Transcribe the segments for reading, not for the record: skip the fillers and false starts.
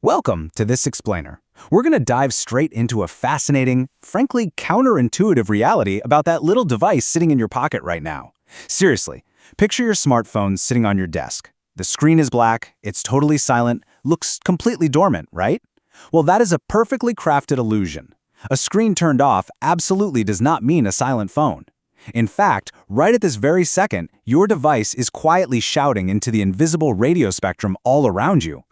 Welcome to this explainer. We're going to dive straight into a fascinating, frankly counterintuitive reality about that little device sitting in your pocket right now. Seriously, picture your smartphone sitting on your desk. The screen is black, it's totally silent, looks completely dormant, right? Well, that is a perfectly crafted illusion. A screen turned off absolutely does not mean a silent phone. In fact, right at this very second, your device is quietly shouting into the invisible radio spectrum all around you.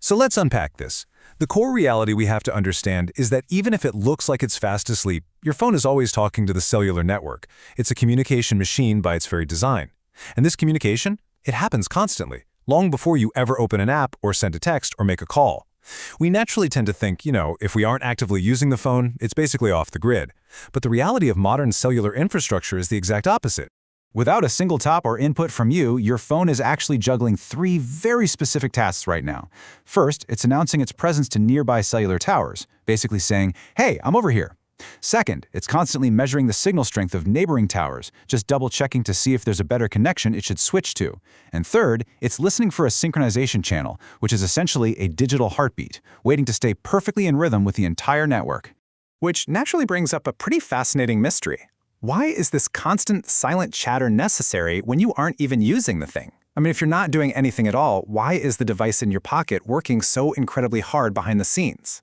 So let's unpack this. The core reality we have to understand is that even if it looks like it's fast asleep, your phone is always talking to the cellular network. It's a communication machine by its very design. And this communication, it happens constantly, long before you ever open an app or send a text or make a call. We naturally tend to think, if we aren't actively using the phone, it's basically off the grid. But the reality of modern cellular infrastructure is the exact opposite. Without a single tap or input from you, your phone is actually juggling three very specific tasks right now. First, it's announcing its presence to nearby cellular towers, basically saying, "Hey, I'm over here." Second, it's constantly measuring the signal strength of neighboring towers, just double-checking to see if there's a better connection it should switch to. And third, it's listening for a synchronization channel, which is essentially a digital heartbeat, waiting to stay perfectly in rhythm with the entire network. Which naturally brings up a pretty fascinating mystery. Why is this constant silent chatter necessary when you aren't even using the thing? I mean, if you're not doing anything at all, why is the device in your pocket working so incredibly hard behind the scenes?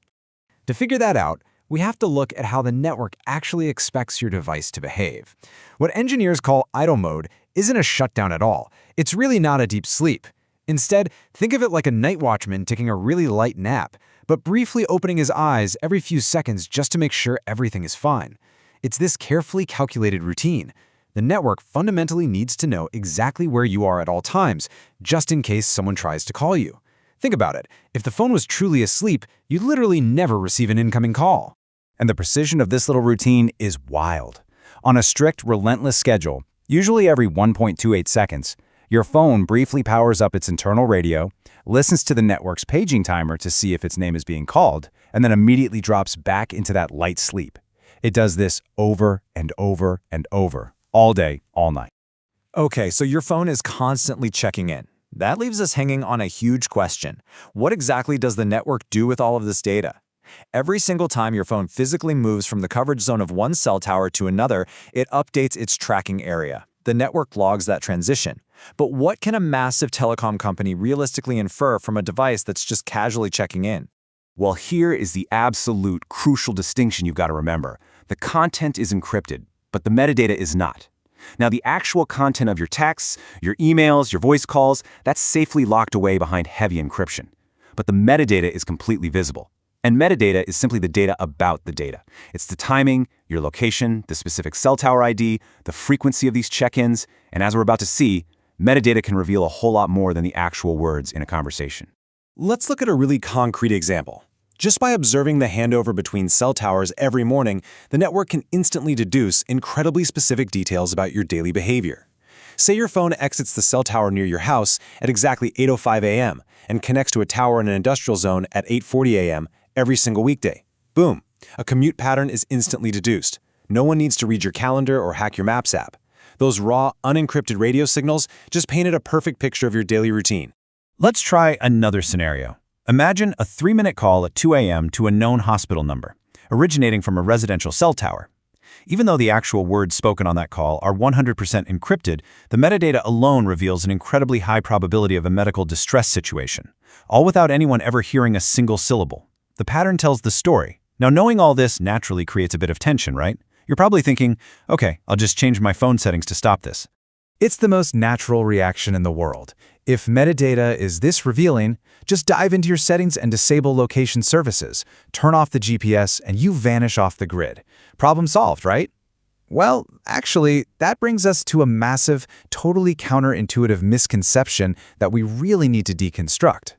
To figure that out, we have to look at how the network actually expects your device to behave. What engineers call idle mode isn't a shutdown at all. It's really not a deep sleep. Instead, think of it like a night watchman taking a really light nap, but briefly opening his eyes every few seconds just to make sure everything is fine. It's this carefully calculated routine. The network fundamentally needs to know exactly where you are at all times, just in case someone tries to call you. Think about it. If the phone was truly asleep, you'd literally never receive an incoming call. And the precision of this little routine is wild. On a strict, relentless schedule, usually every 1.28 seconds, your phone briefly powers up its internal radio, listens to the network's paging timer to see if its name is being called, and then immediately drops back into that light sleep. It does this over and over and over, all day, all night. Okay, so your phone is constantly checking in. That leaves us hanging on a huge question. What exactly does the network do with all of this data? Every single time your phone physically moves from the coverage zone of one cell tower to another, it updates its tracking area. The network logs that transition. But what can a massive telecom company realistically infer from a device that's just casually checking in? Well, here is the absolute crucial distinction you've got to remember. The content is encrypted, but the metadata is not. Now, the actual content of your texts, your emails, your voice calls, that's safely locked away behind heavy encryption. But the metadata is completely visible. And metadata is simply the data about the data. It's the timing, your location, the specific cell tower ID, the frequency of these check-ins, and as we're about to see, metadata can reveal a whole lot more than the actual words in a conversation. Let's look at a really concrete example. Just by observing the handover between cell towers every morning, the network can instantly deduce incredibly specific details about your daily behavior. Say your phone exits the cell tower near your house at exactly 8:05 a.m. and connects to a tower in an industrial zone at 8:40 a.m. every single weekday. Boom! A commute pattern is instantly deduced. No one needs to read your calendar or hack your Maps app. Those raw, unencrypted radio signals just painted a perfect picture of your daily routine. Let's try another scenario. Imagine a 3-minute call at 2 a.m. to a known hospital number, originating from a residential cell tower. Even though the actual words spoken on that call are 100% encrypted, the metadata alone reveals an incredibly high probability of a medical distress situation, all without anyone ever hearing a single syllable. The pattern tells the story. Now, knowing all this naturally creates a bit of tension, right? You're probably thinking, okay, I'll just change my phone settings to stop this. It's the most natural reaction in the world. If metadata is this revealing, just dive into your settings and disable location services, turn off the GPS, and you vanish off the grid. Problem solved, right? Well, actually, that brings us to a massive, totally counterintuitive misconception that we really need to deconstruct.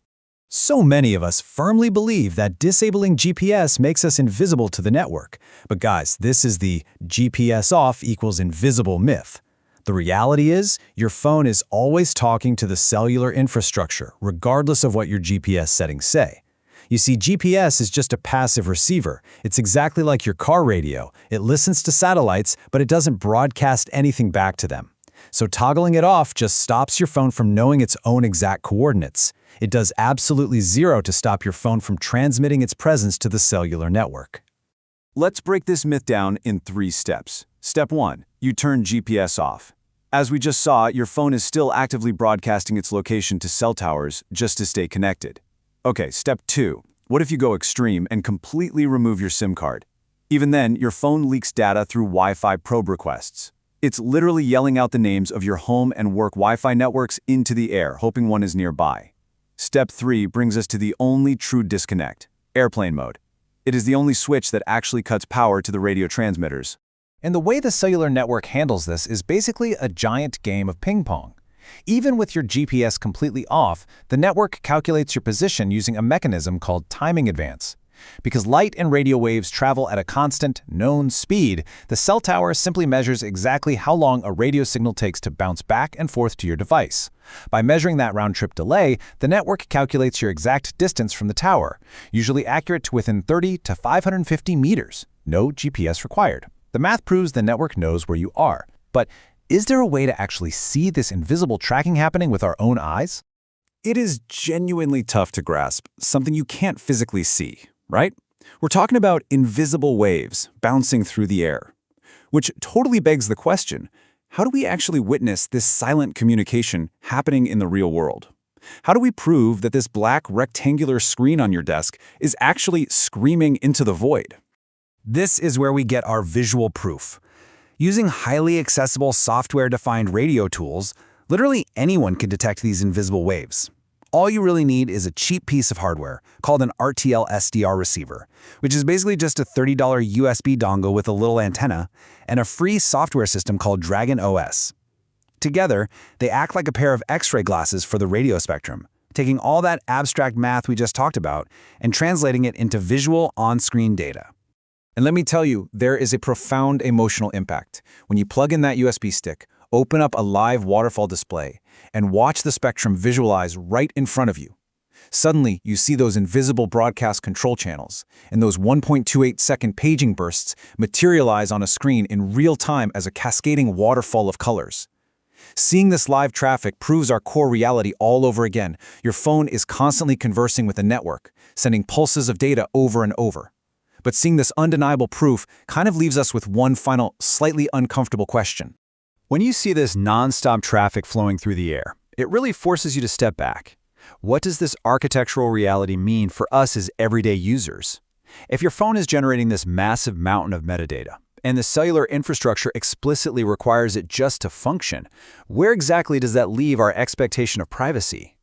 So many of us firmly believe that disabling GPS makes us invisible to the network. But guys, this is the GPS off equals invisible myth. The reality is, your phone is always talking to the cellular infrastructure, regardless of what your GPS settings say. You see, GPS is just a passive receiver. It's exactly like your car radio. It listens to satellites, but it doesn't broadcast anything back to them. So toggling it off just stops your phone from knowing its own exact coordinates. It does absolutely zero to stop your phone from transmitting its presence to the cellular network. Let's break this myth down in 3 steps. Step 1. You turn GPS off. As we just saw, your phone is still actively broadcasting its location to cell towers just to stay connected. Okay, step 2. What if you go extreme and completely remove your SIM card? Even then, your phone leaks data through Wi-Fi probe requests. It's literally yelling out the names of your home and work Wi-Fi networks into the air, hoping one is nearby. Step 3 brings us to the only true disconnect: airplane mode. It is the only switch that actually cuts power to the radio transmitters. And the way the cellular network handles this is basically a giant game of ping pong. Even with your GPS completely off, the network calculates your position using a mechanism called timing advance. Because light and radio waves travel at a constant, known speed, the cell tower simply measures exactly how long a radio signal takes to bounce back and forth to your device. By measuring that round-trip delay, the network calculates your exact distance from the tower, usually accurate to within 30 to 550 meters. No GPS required. The math proves the network knows where you are. But is there a way to actually see this invisible tracking happening with our own eyes? It is genuinely tough to grasp, something you can't physically see, right? We're talking about invisible waves bouncing through the air. Which totally begs the question, how do we actually witness this silent communication happening in the real world? How do we prove that this black rectangular screen on your desk is actually screaming into the void? This is where we get our visual proof. Using highly accessible software-defined radio tools, literally anyone can detect these invisible waves. All you really need is a cheap piece of hardware called an RTL-SDR receiver, which is basically just a $30 USB dongle with a little antenna, and a free software system called DragonOS. Together, they act like a pair of X-ray glasses for the radio spectrum, taking all that abstract math we just talked about and translating it into visual on-screen data. And let me tell you, there is a profound emotional impact when you plug in that USB stick, open up a live waterfall display, and watch the spectrum visualize right in front of you. Suddenly, you see those invisible broadcast control channels, and those 1.28-second paging bursts materialize on a screen in real time as a cascading waterfall of colors. Seeing this live traffic proves our core reality all over again. Your phone is constantly conversing with a network, sending pulses of data over and over. But seeing this undeniable proof kind of leaves us with one final, slightly uncomfortable question. When you see this non-stop traffic flowing through the air, it really forces you to step back. What does this architectural reality mean for us as everyday users? If your phone is generating this massive mountain of metadata, and the cellular infrastructure explicitly requires it just to function, where exactly does that leave our expectation of privacy?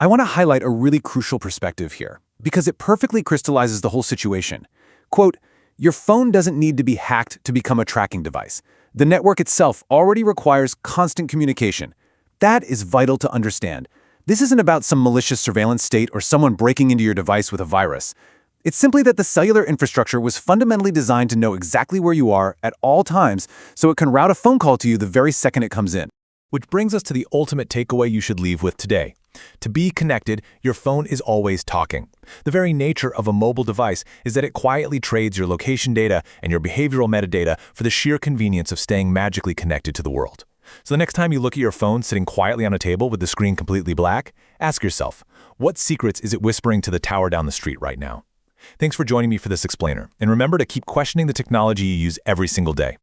I want to highlight a really crucial perspective here, because it perfectly crystallizes the whole situation. Quote, your phone doesn't need to be hacked to become a tracking device. The network itself already requires constant communication. That is vital to understand. This isn't about some malicious surveillance state or someone breaking into your device with a virus. It's simply that the cellular infrastructure was fundamentally designed to know exactly where you are at all times, so it can route a phone call to you the very second it comes in. Which brings us to the ultimate takeaway you should leave with today. To be connected, your phone is always talking. The very nature of a mobile device is that it quietly trades your location data and your behavioral metadata for the sheer convenience of staying magically connected to the world. So the next time you look at your phone sitting quietly on a table with the screen completely black, ask yourself, what secrets is it whispering to the tower down the street right now? Thanks for joining me for this explainer, and remember to keep questioning the technology you use every single day.